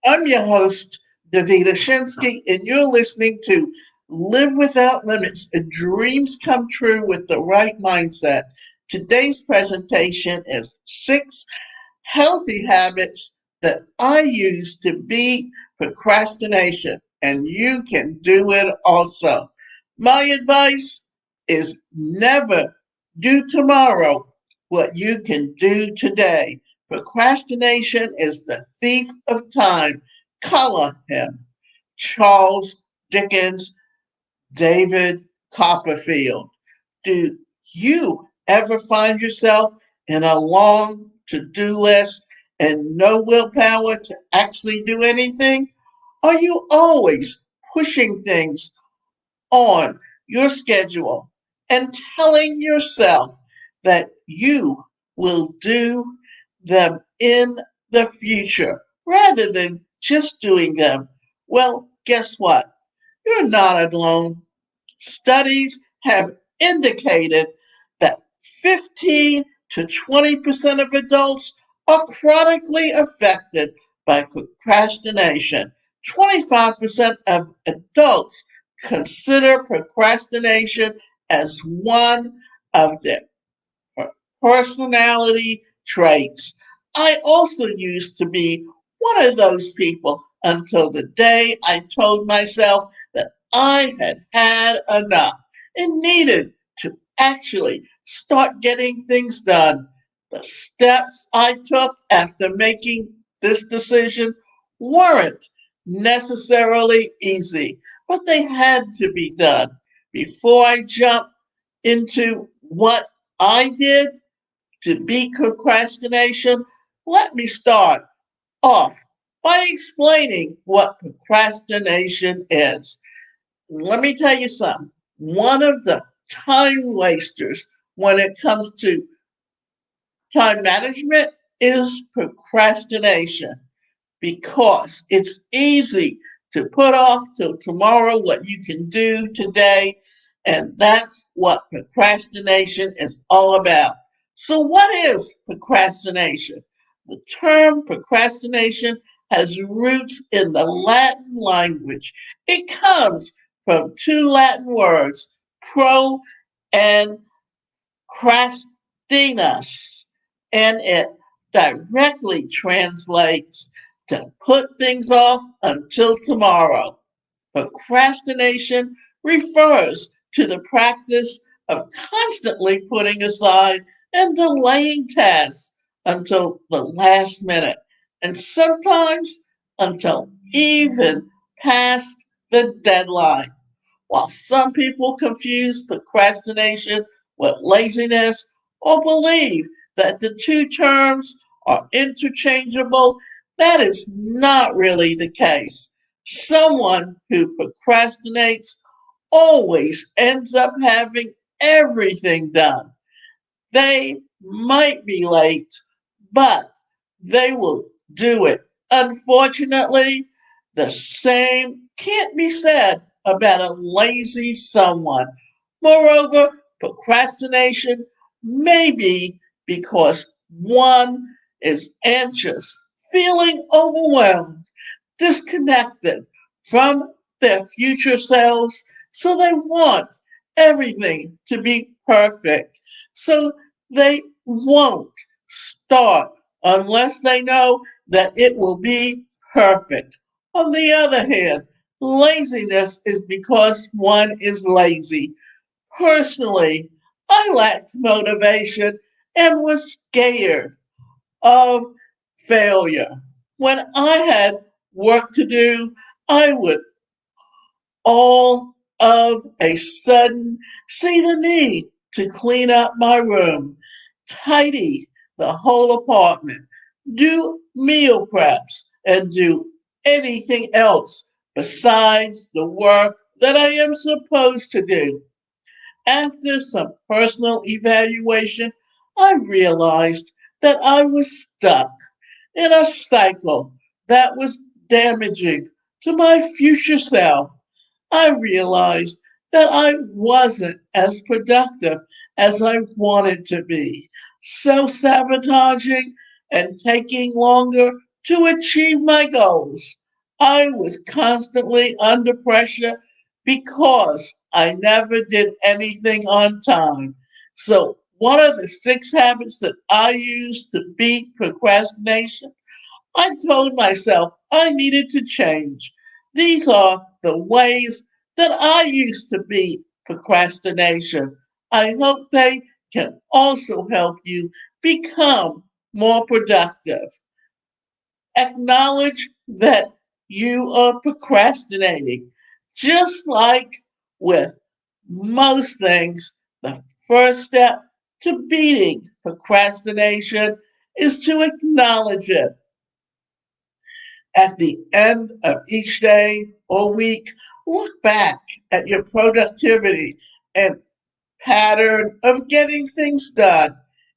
I'm your host, Davida Shinsky, and you're listening to Live Without Limits, Dreams Come True with the Right Mindset. Today's presentation is 6 healthy habits that I use to beat procrastination, and you can do it also. My advice is never do tomorrow what you can do today. Procrastination is the thief of time. Color him. Charles Dickens, David Copperfield. Do you ever find yourself in a long to-do list and no willpower to actually do anything? Are you always pushing things on your schedule and telling yourself that you will do them in the future rather than just doing them? Well, guess what? You're not alone. Studies have indicated that 15 to 20% of adults are chronically affected by procrastination. 25% of adults consider procrastination as one of their personality traits. I also used to be one of those people until the day I told myself that I had had enough and needed to actually start getting things done. The steps I took after making this decision weren't necessarily easy, but they had to be done. Before I jump into what I did to beat procrastination, let me start off by explaining what procrastination is. Let me tell you something. One of the time wasters when it comes to time management is procrastination because it's easy to put off till tomorrow what you can do today, and that's what procrastination is all about. So, what is procrastination? The term procrastination has roots in the Latin language. It comes from two Latin words, pro and crastinus, and it directly translates to put things off until tomorrow. Procrastination refers to the practice of constantly putting aside and delaying tasks until the last minute, and sometimes until even past the deadline. While some people confuse procrastination with laziness or believe that the two terms are interchangeable, that is not really the case. Someone who procrastinates always ends up having everything done. They might be late, but they will do it. Unfortunately, the same can't be said about a lazy someone. Moreover, procrastination may be because one is anxious, feeling overwhelmed, disconnected from their future selves, so they want everything to be perfect. So they won't start unless they know that it will be perfect. On the other hand, laziness is because one is lazy. Personally, I lacked motivation and was scared of failure. When I had work to do, I would all of a sudden see the need to clean up my room, tidy the whole apartment, do meal preps, and do anything else besides the work that I am supposed to do. After some personal evaluation, I realized that I was stuck in a cycle that was damaging to my future self. I realized that I wasn't as productive as I wanted to be, self sabotaging and taking longer to achieve my goals. I was constantly under pressure because I never did anything on time. So, what are the 6 habits that I use to beat procrastination? I told myself I needed to change. These are the ways that I used to beat procrastination. I hope they can also help you become more productive. Acknowledge that you are procrastinating. Just like with most things, the first step to beating procrastination is to acknowledge it. At the end of each day or week, look back at your productivity and pattern of getting things done.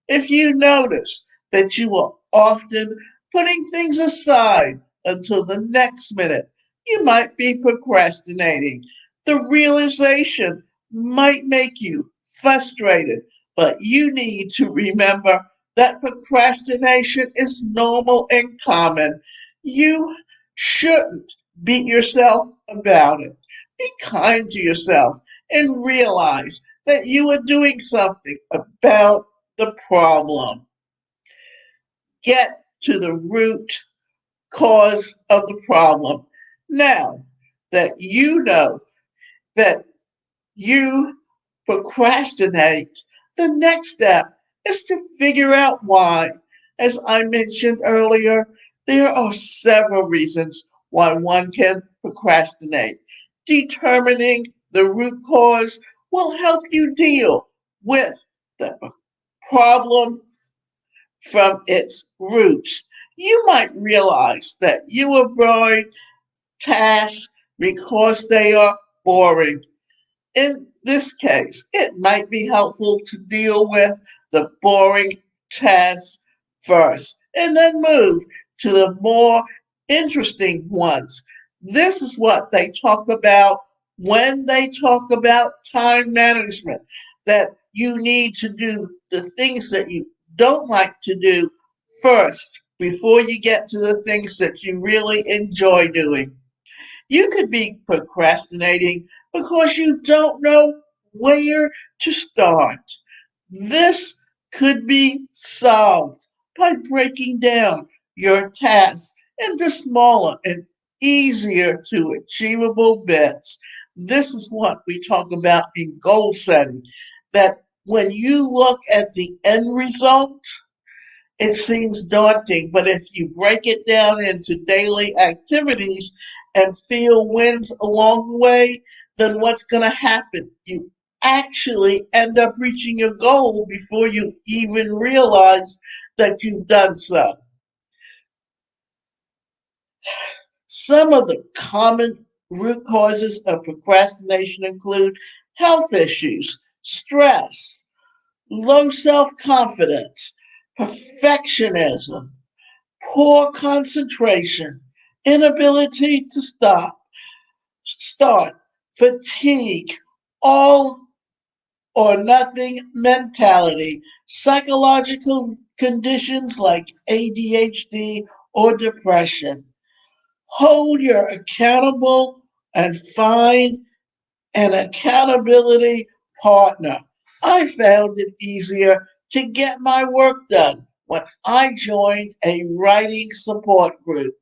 If you notice that you are often putting things aside until the next minute, you might be procrastinating. The realization might make you frustrated, but you need to remember that procrastination is normal and common. You shouldn't beat yourself about it. Be kind to yourself and realize that you are doing something about the problem. Get to the root cause of the problem. Now that you know that you procrastinate, the next step is to figure out why. As I mentioned earlier, there are several reasons why one can procrastinate. Determining the root cause will help you deal with the problem from its roots. You might realize that you avoid tasks because they are boring. In this case, it might be helpful to deal with the boring tasks first and then move to the more interesting ones. This is what they talk about when they talk about time management, that you need to do the things that you don't like to do first before you get to the things that you really enjoy doing. You could be procrastinating because you don't know where to start. This could be solved by breaking down your tasks into smaller and easier to achievable bits. This is what we talk about in goal setting. That when you look at the end result, it seems daunting, but if you break it down into daily activities and feel wins along the way, then what's going to happen? You actually end up reaching your goal before you even realize that you've done so. Some of the common root causes of procrastination include health issues, stress, low self confidence, perfectionism, poor concentration, inability to start, fatigue, all or nothing mentality, psychological conditions like ADHD or depression. Hold your accountable and find an accountability partner. I found it easier to get my work done when I joined a writing support group.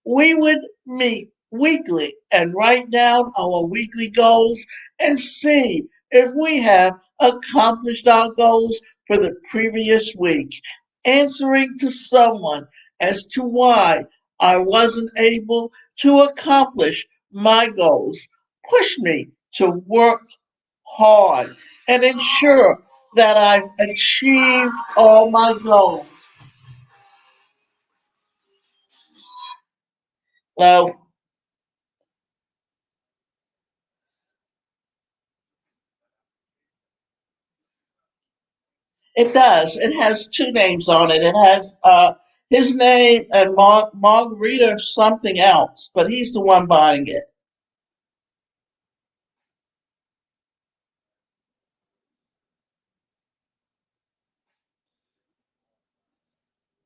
We would meet weekly and write down our weekly goals and see if we have accomplished our goals for the previous week. Answering to someone as to why I wasn't able to accomplish my goals pushed me to work hard and ensure that I've achieved all my goals. Well, it does. It has 2 names on it. It has his name and Margarita something else, but he's the one buying it.